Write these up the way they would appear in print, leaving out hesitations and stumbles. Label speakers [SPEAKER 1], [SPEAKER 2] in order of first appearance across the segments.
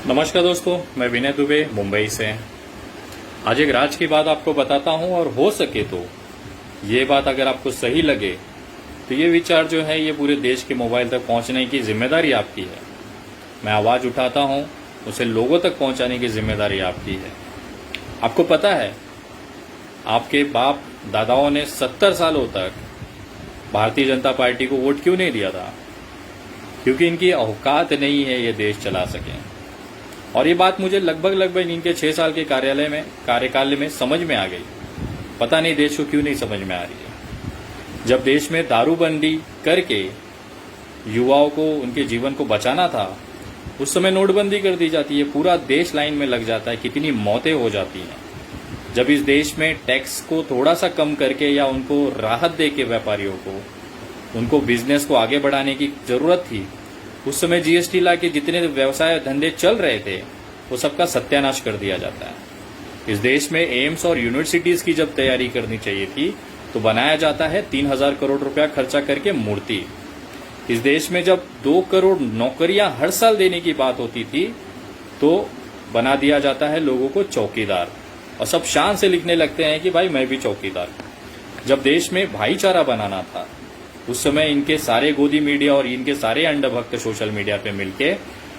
[SPEAKER 1] नमस्कार दोस्तों, मैं विनय दुबे मुंबई से। आज एक राज की बात आपको बताता हूं और हो सके तो ये बात अगर आपको सही लगे तो ये विचार जो है ये पूरे देश के मोबाइल तक पहुंचने की जिम्मेदारी आपकी है। मैं आवाज़ उठाता हूं, उसे लोगों तक पहुंचाने की जिम्मेदारी आपकी है। आपको पता है आपके बाप दादाओं ने 70 सालों तक भारतीय जनता पार्टी को वोट क्यों नहीं दिया था? क्योंकि इनकी औकात नहीं है ये देश चला सकें। और ये बात मुझे लगभग इनके 6 साल के कार्यकाल में समझ में आ गई। पता नहीं देश को क्यों नहीं समझ में आ रही है। जब देश में दारूबंदी करके युवाओं को उनके जीवन को बचाना था, उस समय नोटबंदी कर दी जाती है, पूरा देश लाइन में लग जाता है, कितनी मौतें हो जाती हैं। जब इस देश में टैक्स को थोड़ा सा कम करके या उनको राहत दे के व्यापारियों को उनको बिजनेस को आगे बढ़ाने की जरूरत थी, उस समय जीएसटी ला के जितने व्यवसाय धंधे चल रहे थे वो सबका सत्यानाश कर दिया जाता है। इस देश में एम्स और यूनिवर्सिटीज की जब तैयारी करनी चाहिए थी तो बनाया जाता है 3000 करोड़ रुपया खर्चा करके मूर्ति। इस देश में जब 2 करोड़ नौकरियां हर साल देने की बात होती थी तो बना दिया जाता है लोगों को चौकीदार, और सब शान से लिखने लगते हैं कि भाई मैं भी चौकीदार। जब देश में भाईचारा बनाना था उस समय इनके सारे गोदी मीडिया और इनके सारे अंडभक्त सोशल मीडिया पे मिलके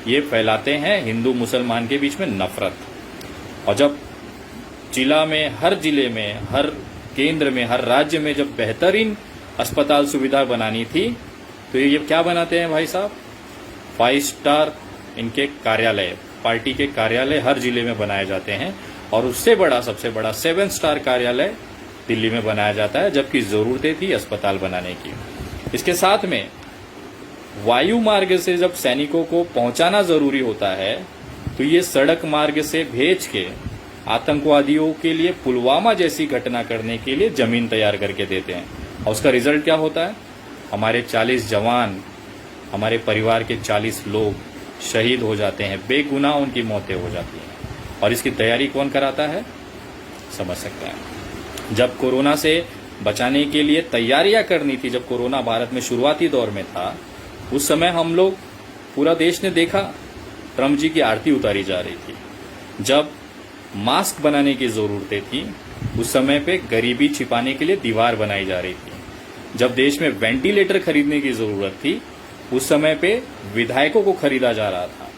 [SPEAKER 1] ये फैलाते हैं हिंदू मुसलमान के बीच में नफरत। और जब हर जिले में, हर केंद्र में, हर राज्य में जब बेहतरीन अस्पताल सुविधा बनानी थी तो ये क्या बनाते हैं भाई साहब? 5 स्टार इनके कार्यालय, पार्टी के कार्यालय हर जिले में बनाए जाते हैं, और उससे बड़ा, सबसे बड़ा 7 स्टार कार्यालय दिल्ली में बनाया जाता है, जबकि जरूरतें थी अस्पताल बनाने की। इसके साथ में वायु मार्ग से जब सैनिकों को पहुंचाना जरूरी होता है तो ये सड़क मार्ग से भेज के आतंकवादियों के लिए पुलवामा जैसी घटना करने के लिए जमीन तैयार करके देते हैं। और उसका रिजल्ट क्या होता है? हमारे 40 जवान, हमारे परिवार के 40 लोग शहीद हो जाते हैं, बेगुनाह उनकी मौतें हो जाती हैं। और इसकी तैयारी कौन कराता है? समझ सकते हैं। जब कोरोना से बचाने के लिए तैयारियां करनी थी, जब कोरोना भारत में शुरुआती दौर में था, उस समय हम लोग, पूरा देश ने देखा ट्रम्प जी की आरती उतारी जा रही थी। जब मास्क बनाने की जरूरतें थी उस समय पे गरीबी छिपाने के लिए दीवार बनाई जा रही थी। जब देश में वेंटिलेटर खरीदने की जरूरत थी उस समय पे विधायकों को खरीदा जा रहा था।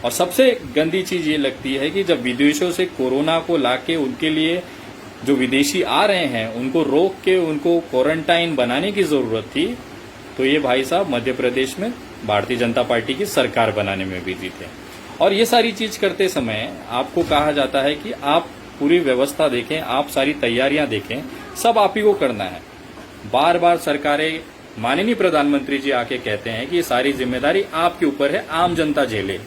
[SPEAKER 1] और सबसे गंदी चीज ये लगती है कि जब विदेशों से कोरोना को लाके उनके लिए जो विदेशी आ रहे हैं उनको रोक के उनको क्वारंटाइन बनाने की जरूरत थी, तो ये भाई साहब मध्य प्रदेश में भारतीय जनता पार्टी की सरकार बनाने में बिजी थे। और ये सारी चीज करते समय आपको कहा जाता है कि आप पूरी व्यवस्था देखें, आप सारी तैयारियां देखें, सब आप ही को करना है। बार बार सरकारें, माननीय प्रधानमंत्री जी आके कहते हैं कि ये सारी जिम्मेदारी आपके ऊपर है, आम जनता झेले।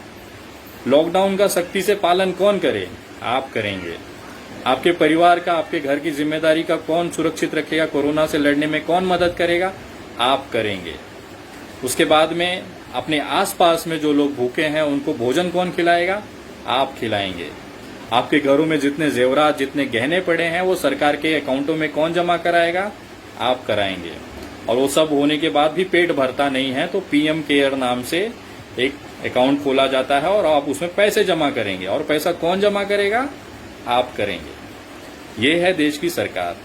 [SPEAKER 1] लॉकडाउन का सख्ती से पालन कौन करे? आप करेंगे। आपके परिवार का, आपके घर की जिम्मेदारी का कौन सुरक्षित रखेगा? कोरोना से लड़ने में कौन मदद करेगा? आप करेंगे। उसके बाद में अपने आसपास में जो लोग भूखे हैं उनको भोजन कौन खिलाएगा? आप खिलाएंगे। आपके घरों में जितने जेवरात, जितने गहने पड़े हैं वो सरकार के अकाउंटों में कौन जमा कराएगा? आप कराएंगे। और वो सब होने के बाद भी पेट भरता नहीं है तो पीएम केयर नाम से एक अकाउंट खोला जाता है और आप उसमें पैसे जमा करेंगे। और पैसा कौन जमा करेगा? आप करेंगे। ये है देश की सरकार।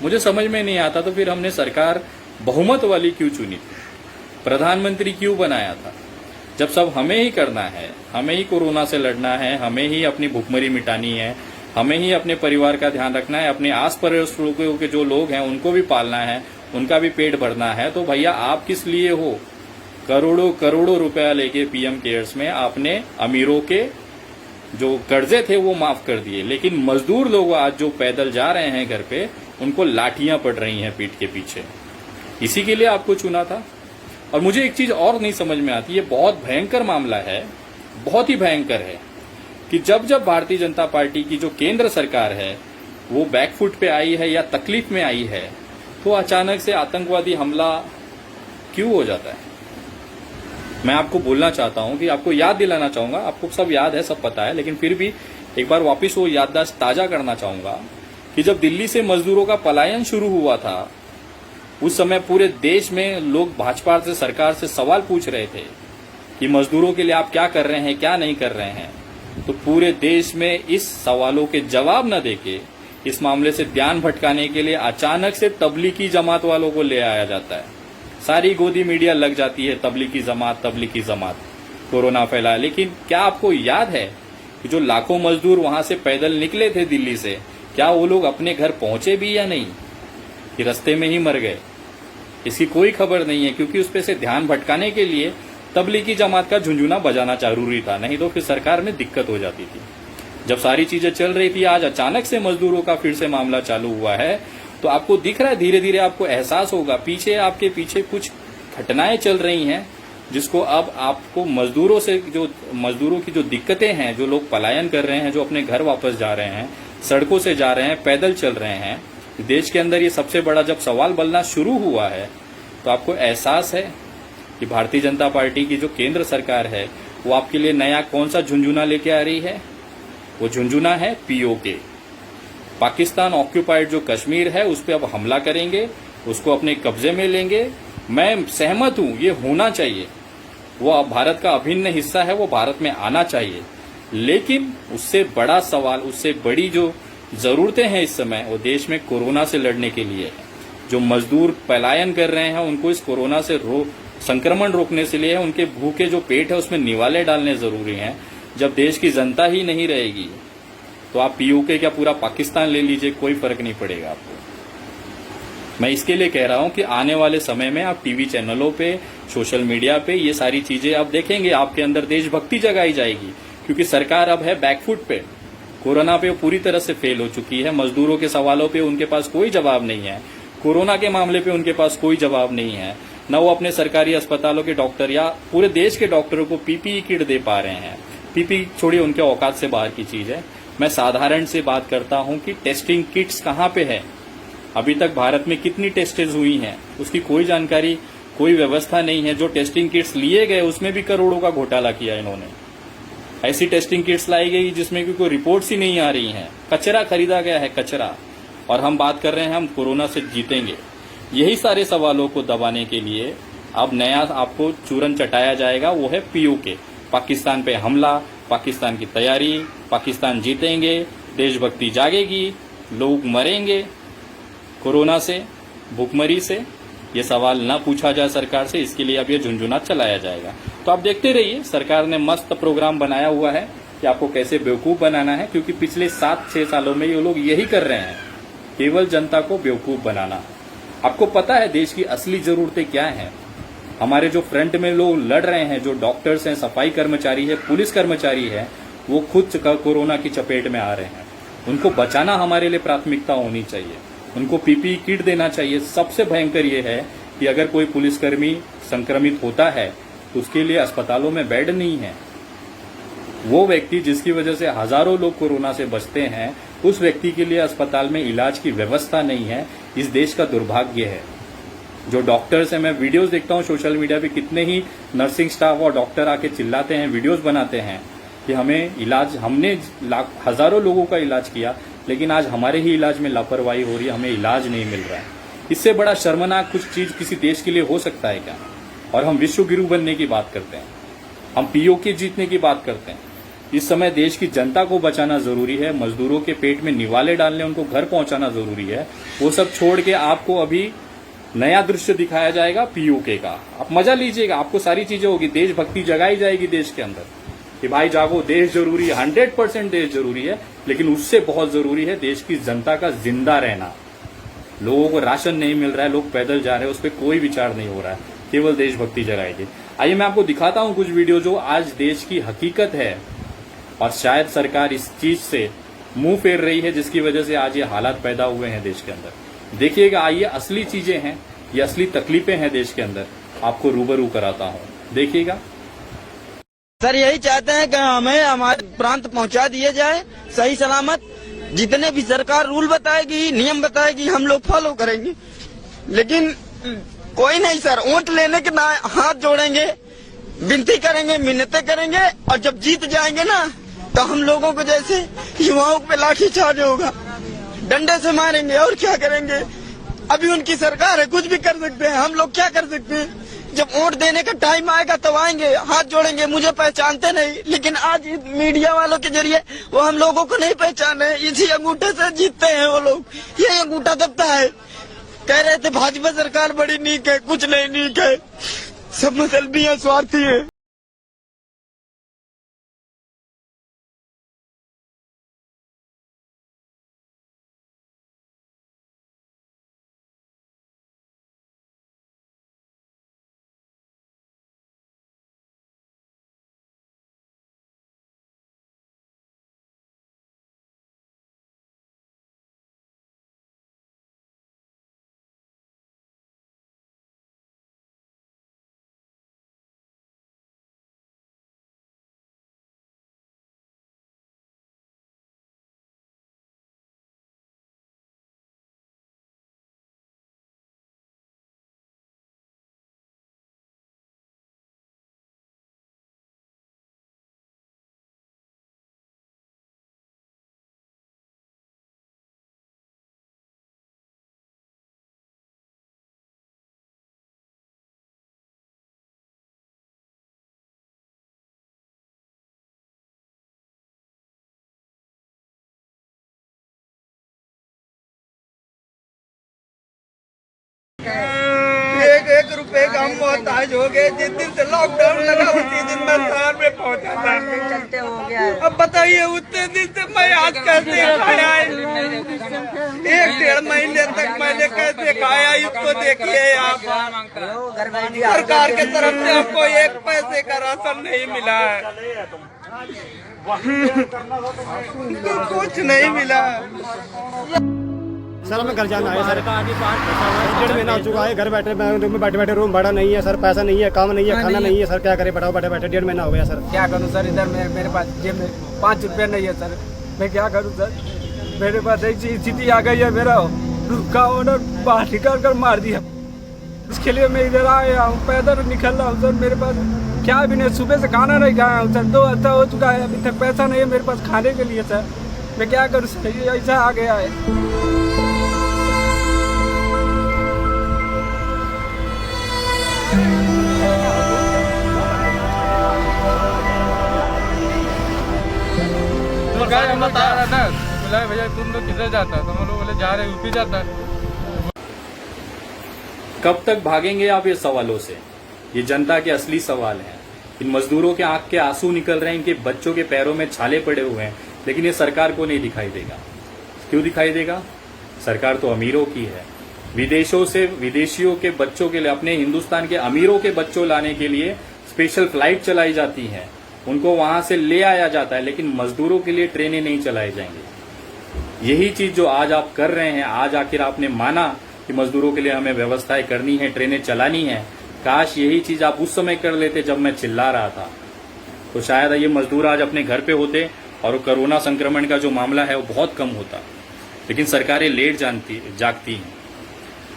[SPEAKER 1] मुझे समझ में नहीं आता तो फिर हमने सरकार बहुमत वाली क्यों चुनी थी? प्रधानमंत्री क्यों बनाया था? जब सब हमें ही करना है, हमें ही कोरोना से लड़ना है, हमें ही अपनी भुखमरी मिटानी है, हमें ही अपने परिवार का ध्यान रखना है, अपने आस पड़ोस के जो लोग हैं उनको भी पालना है, उनका भी पेट भरना है, तो भैया आप किस लिए हो? करोड़ों करोड़ों रुपया लेके पीएम केयर्स में आपने अमीरों के जो कर्जे थे वो माफ कर दिए, लेकिन मजदूर लोग आज जो पैदल जा रहे हैं घर पे उनको लाठियां पड़ रही हैं पीठ के पीछे। इसी के लिए आपको चुना था। और मुझे एक चीज और नहीं समझ में आती, ये बहुत भयंकर मामला है, बहुत ही भयंकर है कि जब जब भारतीय जनता पार्टी की जो केंद्र सरकार है वो बैकफुट पे आई है या तकलीफ में आई है तो अचानक से आतंकवादी हमला क्यों हो जाता है। मैं आपको बोलना चाहता हूं कि आपको याद दिलाना चाहूंगा, आपको सब याद है, सब पता है, लेकिन फिर भी एक बार वापस वो याददाश्त ताजा करना चाहूंगा कि जब दिल्ली से मजदूरों का पलायन शुरू हुआ था उस समय पूरे देश में लोग भाजपा से, सरकार से सवाल पूछ रहे थे कि मजदूरों के लिए आप क्या कर रहे हैं, क्या नहीं कर रहे हैं। तो पूरे देश में इस सवालों के जवाब न देके इस मामले से ध्यान भटकाने के लिए अचानक से तबलीगी जमात वालों को ले आया जाता है। सारी गोदी मीडिया लग जाती है तबलीगी जमात कोरोना फैला। लेकिन क्या आपको याद है कि जो लाखों मजदूर वहां से पैदल निकले थे दिल्ली से, क्या वो लोग अपने घर पहुंचे भी या नहीं, कि रास्ते में ही मर गए? इसकी कोई खबर नहीं है, क्योंकि उस पे से ध्यान भटकाने के लिए तबलीगी जमात का झुंझुना बजाना जरूरी था, नहीं तो फिर सरकार में दिक्कत हो जाती थी। जब सारी चीजें चल रही थी, आज अचानक से मजदूरों का फिर से मामला चालू हुआ है, तो आपको दिख रहा है, धीरे धीरे आपको एहसास होगा आपके पीछे कुछ घटनाएं चल रही हैं, जिसको अब आपको मजदूरों की जो दिक्कतें हैं, जो लोग पलायन कर रहे हैं, जो अपने घर वापस जा रहे हैं, सड़कों से जा रहे हैं, पैदल चल रहे हैं, देश के अंदर ये सबसे बड़ा जब सवाल बनना शुरू हुआ है, तो आपको एहसास है कि भारतीय जनता पार्टी की जो केंद्र सरकार है वो आपके लिए नया कौन सा झुंझुना लेके आ रही है? वो झुंझुना है पीओके। पाकिस्तान ऑक्यूपाइड जो कश्मीर है उस पर अब हमला करेंगे, उसको अपने कब्जे में लेंगे। मैं सहमत हूं, ये होना चाहिए, वो अब भारत का अभिन्न हिस्सा है, वो भारत में आना चाहिए। लेकिन उससे बड़ा सवाल, उससे बड़ी जो जरूरतें हैं इस समय, वो देश में कोरोना से लड़ने के लिए है। जो मजदूर पलायन कर रहे हैं उनको इस कोरोना से संक्रमण रोकने से लिए है, उनके भूखे जो पेट है उसमें निवाले डालने जरूरी हैं। जब देश की जनता ही नहीं रहेगी तो आप पीओके क्या पूरा पाकिस्तान ले लीजिए, कोई फर्क नहीं पड़ेगा आपको। मैं इसके लिए कह रहा हूं कि आने वाले समय में आप टीवी चैनलों पे, सोशल मीडिया पे ये सारी चीजें आप देखेंगे, आपके अंदर देशभक्ति जगाई जाएगी, क्योंकि सरकार अब है बैकफुट पे। कोरोना पे पूरी तरह से फेल हो चुकी है। मजदूरों के सवालों पे उनके पास कोई जवाब नहीं है, कोरोना के मामले पे उनके पास कोई जवाब नहीं है, न वो अपने सरकारी अस्पतालों के डॉक्टर या पूरे देश के डॉक्टरों को पीपीई किट दे पा रहे हैं। पीपीई छोड़िए, उनके औकात से बाहर की चीज है। मैं साधारण से बात करता हूं कि टेस्टिंग किट्स कहां पे है, अभी तक भारत में कितनी टेस्टेज हुई हैं उसकी कोई जानकारी, कोई व्यवस्था नहीं है। जो टेस्टिंग किट्स लिए गए उसमें भी करोड़ों का घोटाला किया इन्होंने। ऐसी टेस्टिंग किट्स लाई गई जिसमें की कोई रिपोर्ट्स ही नहीं आ रही हैं, कचरा खरीदा गया है, कचरा। और हम बात कर रहे हैं हम कोरोना से जीतेंगे। यही सारे सवालों को दबाने के लिए अब नया आपको चूरन चटाया जाएगा, वो है पीओके। पाकिस्तान पे हमला, पाकिस्तान की तैयारी, पाकिस्तान जीतेंगे, देशभक्ति जागेगी, लोग मरेंगे कोरोना से, भूखमरी से। ये सवाल ना पूछा जाए सरकार से, इसके लिए अब ये झुंझुना चलाया जाएगा। तो आप देखते रहिए, सरकार ने मस्त प्रोग्राम बनाया हुआ है कि आपको कैसे बेवकूफ बनाना है, क्योंकि पिछले 7-6 सालों में ये लोग यही कर रहे हैं, केवल जनता को बेवकूफ बनाना। आपको पता है देश की असली जरूरतें क्या हैं? हमारे जो फ्रंट में लोग लड़ रहे हैं, जो डॉक्टर्स हैं, सफाई कर्मचारी है, पुलिस कर्मचारी है, वो खुद कोरोना की चपेट में आ रहे हैं। उनको बचाना हमारे लिए प्राथमिकता होनी चाहिए। उनको पीपीई किट देना चाहिए। सबसे भयंकर ये है कि अगर कोई पुलिसकर्मी संक्रमित होता है तो उसके लिए अस्पतालों में बेड नहीं है। वो व्यक्ति जिसकी वजह से हजारों लोग कोरोना से बचते हैं, उस व्यक्ति के लिए अस्पताल में इलाज की व्यवस्था नहीं है। इस देश का दुर्भाग्य है। जो डॉक्टर्स हैं, मैं वीडियोस देखता हूं सोशल मीडिया पे, कितने ही नर्सिंग स्टाफ और डॉक्टर आके चिल्लाते हैं, वीडियोस बनाते हैं कि हमें इलाज, हमने हजारों लोगों का इलाज किया, लेकिन आज हमारे ही इलाज में लापरवाही हो रही है, हमें इलाज नहीं मिल रहा है। इससे बड़ा शर्मनाक कुछ चीज किसी देश के लिए हो सकता है क्या? और हम विश्व गुरु बनने की बात करते हैं, हम पीओके जीतने की बात करते हैं। इस समय देश की जनता को बचाना जरूरी है, मजदूरों के पेट में निवाले डालने, उनको घर पहुंचाना जरूरी है। वो सब छोड़ के आपको अभी नया दृश्य दिखाया जाएगा पीओके का। आप मजा लीजिएगा, आपको सारी चीजें होगी, देशभक्ति जगाई जाएगी देश के अंदर कि भाई जागो, देश जरूरी है, 100% देश जरूरी है, लेकिन उससे बहुत जरूरी है देश की जनता का जिंदा रहना। लोगों को राशन नहीं मिल रहा है, लोग पैदल जा रहे हैं, उस पर कोई विचार नहीं हो रहा है, केवल देशभक्ति जगाएगी। आइए मैं आपको दिखाता हूं कुछ वीडियो जो आज देश की हकीकत है, और शायद सरकार इस चीज से मुंह फेर रही है, जिसकी वजह से आज ये हालात पैदा हुए हैं देश के अंदर। देखिएगा, आइए असली चीजें हैं, ये असली तकलीफें हैं देश के अंदर, आपको रूबरू कराता हूं, देखिएगा।
[SPEAKER 2] सर यही चाहते हैं कि हमें हमारे प्रांत पहुंचा दिए जाए सही सलामत। जितने भी सरकार रूल बताएगी, नियम बताएगी, हम लोग फॉलो करेंगे। लेकिन कोई नहीं सर, वोट लेने के ना हाथ जोड़ेंगे, विनती करेंगे, मिन्नतें करेंगे, और जब जीत जाएंगे ना तो हम लोगों को जैसे युवाओं पे लाठीचार्ज होगा, डंडे से मारेंगे और क्या करेंगे। अभी उनकी सरकार है, कुछ भी कर सकते हैं, हम लोग क्या कर सकते हैं। जब वोट देने का टाइम आएगा तब आएंगे, हाथ जोड़ेंगे, मुझे पहचानते नहीं, लेकिन आज मीडिया वालों के जरिए वो हम लोगों को नहीं पहचाने, इसी अंगूठे से जीतते हैं वो लोग, यही अंगूठा दबता है। कह रहे थे भाजपा सरकार बड़ी नीक है, कुछ नहीं नीक है, सब मुसलबी है, स्वार्थी है। एक रुपए का हम मोहताज हो गए। जिस दिन से लॉकडाउन लगा उसी दिन मैं शहर में पहुंचा था, चलते हो गया। अब बताइए उतने दिन से मैं आज कैसे खाया, 1-1.5 महीने तक मैंने कैसे खाया, इसको देखिए आप। सरकार के तरफ से हमको 1 पैसे का राशन नहीं मिला है, कुछ नहीं मिला।
[SPEAKER 3] सर हमें घर जाना है सर, 1.5 महीना हो चुका है, घर बैठे बैठे रूम भाड़ा नहीं है सर, पैसा नहीं है, काम नहीं है, खाना नहीं है सर, क्या करें बताओ, बैठे 1.5 महीना हो गया सर।
[SPEAKER 4] क्या करूं सर, इधर मेरे पास जेब में 5 रुपये नहीं है सर, मैं क्या करूं सर, मेरे पास ऐसी स्थिति आ गई है, मेरा का ऑर्डर बाहर निकाल कर मार दिया, इसके लिए मैं इधर आया हूँ, पैदल निकल रहा हूँ सर। मेरे पास क्या भी नहीं, सुबह से खाना नहीं खाया हूँ सर, 2 हफ्ता हो चुका है, अभी तक पैसा नहीं है मेरे पास खाने के लिए सर, मैं क्या करूँ सर, ऐसा आ गया है। हम लोग जा रहा था, बोला भैया तुम लोग किधर जाता, तो हम लोग बोले जा रहे यूपी जाता।
[SPEAKER 1] कब तक भागेंगे आप ये सवालों से? ये जनता के असली सवाल हैं। इन मजदूरों के आंख के आंसू निकल रहे हैं, इनके बच्चों के पैरों में छाले पड़े हुए हैं, लेकिन ये सरकार को नहीं दिखाई देगा। क्यों दिखाई देगा? सरकार तो अमीरों की है। विदेशों से विदेशियों के बच्चों के लिए, अपने हिंदुस्तान के अमीरों के बच्चों लाने के लिए स्पेशल फ्लाइट चलाई जाती है, उनको वहां से ले आया जाता है, लेकिन मजदूरों के लिए ट्रेनें नहीं चलाई जाएंगी। यही चीज जो आज आप कर रहे हैं, आज आखिर आपने माना कि मजदूरों के लिए हमें व्यवस्थाएं करनी है, ट्रेनें चलानी है। काश यही चीज आप उस समय कर लेते जब मैं चिल्ला रहा था, तो शायद ये मजदूर आज अपने घर पे होते और कोरोना संक्रमण का जो मामला है वो बहुत कम होता। लेकिन सरकारें लेट जागती हैं।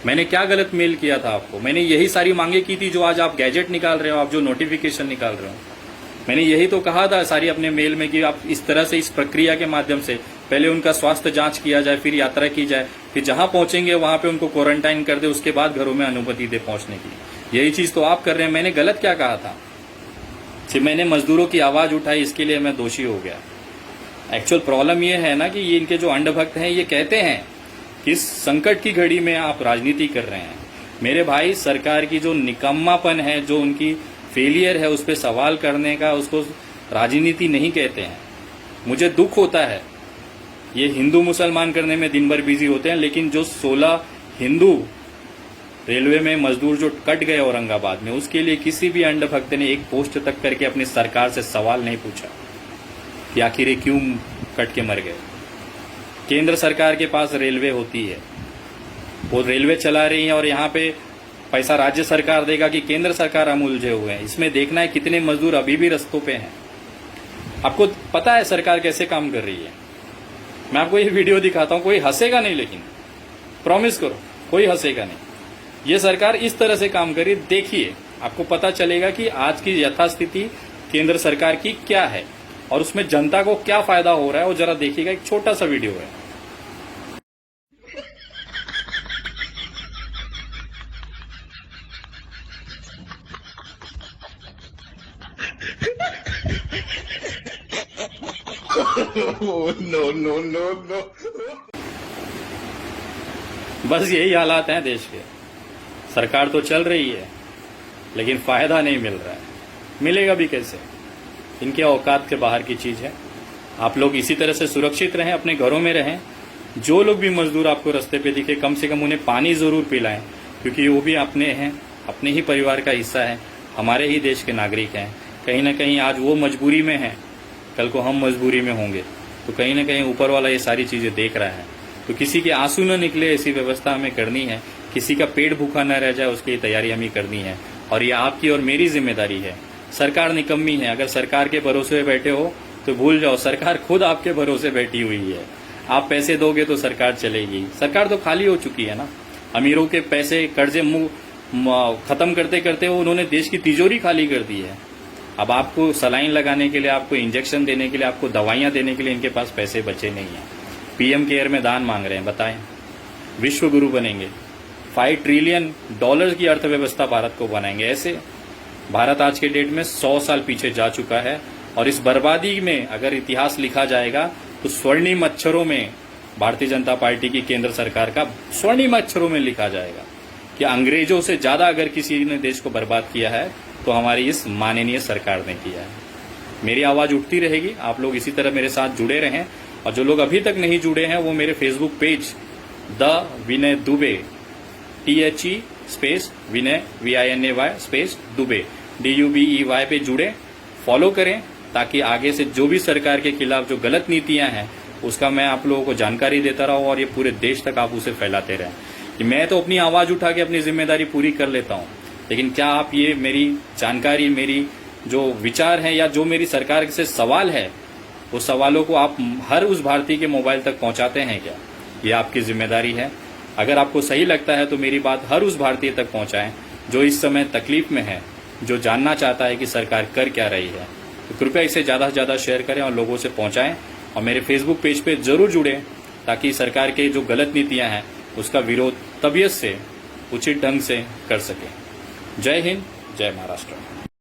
[SPEAKER 1] मैंने क्या गलत मेल किया था आपको? मैंने यही सारी मांगे की थी जो आज आप गैजेट निकाल रहे हो, आप जो नोटिफिकेशन निकाल रहे हो। मैंने यही तो कहा था सारी अपने मेल में कि आप इस तरह से, इस प्रक्रिया के माध्यम से पहले उनका स्वास्थ्य जांच किया जाए, फिर यात्रा की जाए, फिर जहां पहुंचेंगे वहां पे उनको क्वारंटाइन कर दे, उसके बाद घरों में अनुमति दे पहुंचने की। यही चीज तो आप कर रहे हैं। मैंने गलत क्या कहा था? सिर्फ मैंने मजदूरों की आवाज उठाई, इसके लिए मैं दोषी हो गया। एक्चुअल प्रॉब्लम ये है ना कि ये इनके जो अंधभक्त हैं ये कहते हैं कि इस संकट की घड़ी में आप राजनीति कर रहे हैं। मेरे भाई, सरकार की जो निकम्मापन है, जो उनकी फेलियर है, उस पर सवाल करने का, उसको राजनीति नहीं कहते हैं। मुझे दुख होता है, ये हिंदू मुसलमान करने में दिन भर बिजी होते हैं, लेकिन जो 16 हिंदू रेलवे में मजदूर जो कट गए औरंगाबाद में, उसके लिए किसी भी अंधभक्त ने एक पोस्ट तक करके अपनी सरकार से सवाल नहीं पूछा कि आखिर ये क्यों कट के मर गए। केंद्र सरकार के पास रेलवे होती है, वो रेलवे चला रही है, और यहाँ पे पैसा राज्य सरकार देगा कि केंद्र सरकार हम उलझे हुए हैं। इसमें देखना है कितने मजदूर अभी भी रस्तों पे हैं। आपको पता है सरकार कैसे काम कर रही है। मैं आपको ये वीडियो दिखाता हूं, कोई हंसेगा नहीं, लेकिन प्रॉमिस करो कोई हंसेगा नहीं। ये सरकार इस तरह से काम कर रही है, देखिए आपको पता चलेगा कि आज की यथास्थिति केंद्र सरकार की क्या है और उसमें जनता को क्या फायदा हो रहा है, वो जरा देखिएगा। एक छोटा सा वीडियो है। बस यही हालात हैं देश के। सरकार तो चल रही है लेकिन फायदा नहीं मिल रहा है, मिलेगा भी कैसे? इनके औकात के बाहर की चीज है। आप लोग इसी तरह से सुरक्षित रहें, अपने घरों में रहें। जो लोग भी मजदूर आपको रास्ते पे दिखे, कम से कम उन्हें पानी जरूर पिलाएं, क्योंकि वो भी अपने हैं, अपने ही परिवार का हिस्सा है, हमारे ही देश के नागरिक हैं। कहीं ना कहीं आज वो मजबूरी में है, कल को हम मजबूरी में होंगे, तो कहीं ना कहीं ऊपर वाला ये सारी चीजें देख रहा है। तो किसी के आंसू न निकले ऐसी व्यवस्था हमें करनी है, किसी का पेट भूखा न रह जाए उसकी तैयारी हमें करनी है। और ये आपकी और मेरी जिम्मेदारी है। सरकार निकम्मी है, अगर सरकार के भरोसे बैठे हो तो भूल जाओ, सरकार खुद आपके भरोसे बैठी हुई है। आप पैसे दोगे तो सरकार चलेगी। सरकार तो खाली हो चुकी है ना। अमीरों के पैसे, कर्जे खत्म करते करते उन्होंने देश की तिजोरी खाली कर दी है। अब आपको सलाइन लगाने के लिए, आपको इंजेक्शन देने के लिए, आपको दवाइयां देने के लिए इनके पास पैसे बचे नहीं है। पीएम केयर में दान मांग रहे हैं, बताएं। विश्व गुरु बनेंगे, $5 ट्रिलियन की अर्थव्यवस्था भारत को बनाएंगे। ऐसे भारत आज के डेट में 100 साल पीछे जा चुका है, और इस बर्बादी में अगर इतिहास लिखा जाएगा तो स्वर्णिम अक्षरों में भारतीय जनता पार्टी की केंद्र सरकार का स्वर्णिम अक्षरों में लिखा जाएगा कि अंग्रेजों से ज्यादा अगर किसी ने देश को बर्बाद किया है तो हमारी इस माननीय सरकार ने किया है। मेरी आवाज उठती रहेगी, आप लोग इसी तरह मेरे साथ जुड़े रहें। और जो लोग अभी तक नहीं जुड़े हैं वो मेरे Facebook page the Vinay Dubey, THE space Vinay VINAY space Dubey DUBEY पे जुड़े, फॉलो करें, ताकि आगे से जो भी सरकार के खिलाफ जो गलत नीतियां हैं उसका मैं आप लोगों को जानकारी देता रहूं और ये पूरे देश तक आप उसे फैलाते रहें। कि मैं तो अपनी आवाज उठा के अपनी जिम्मेदारी पूरी कर लेता हूं, लेकिन क्या आप ये मेरी जानकारी, मेरी जो विचार है या जो मेरी सरकार से सवाल है, उस सवालों को आप हर उस भारतीय के मोबाइल तक पहुंचाते हैं क्या? ये आपकी जिम्मेदारी है। अगर आपको सही लगता है तो मेरी बात हर उस भारतीय तक पहुंचाएं जो इस समय तकलीफ में है, जो जानना चाहता है कि सरकार कर क्या रही है। तो कृपया इसे ज्यादा से ज्यादा शेयर करें और लोगों से पहुंचाएं, और मेरे फेसबुक पेज पे जरूर जुड़ें, ताकि सरकार के जो गलत नीतियां हैं उसका विरोध तबीयत से, उचित ढंग से कर सकें। जय हिंद, जय महाराष्ट्र।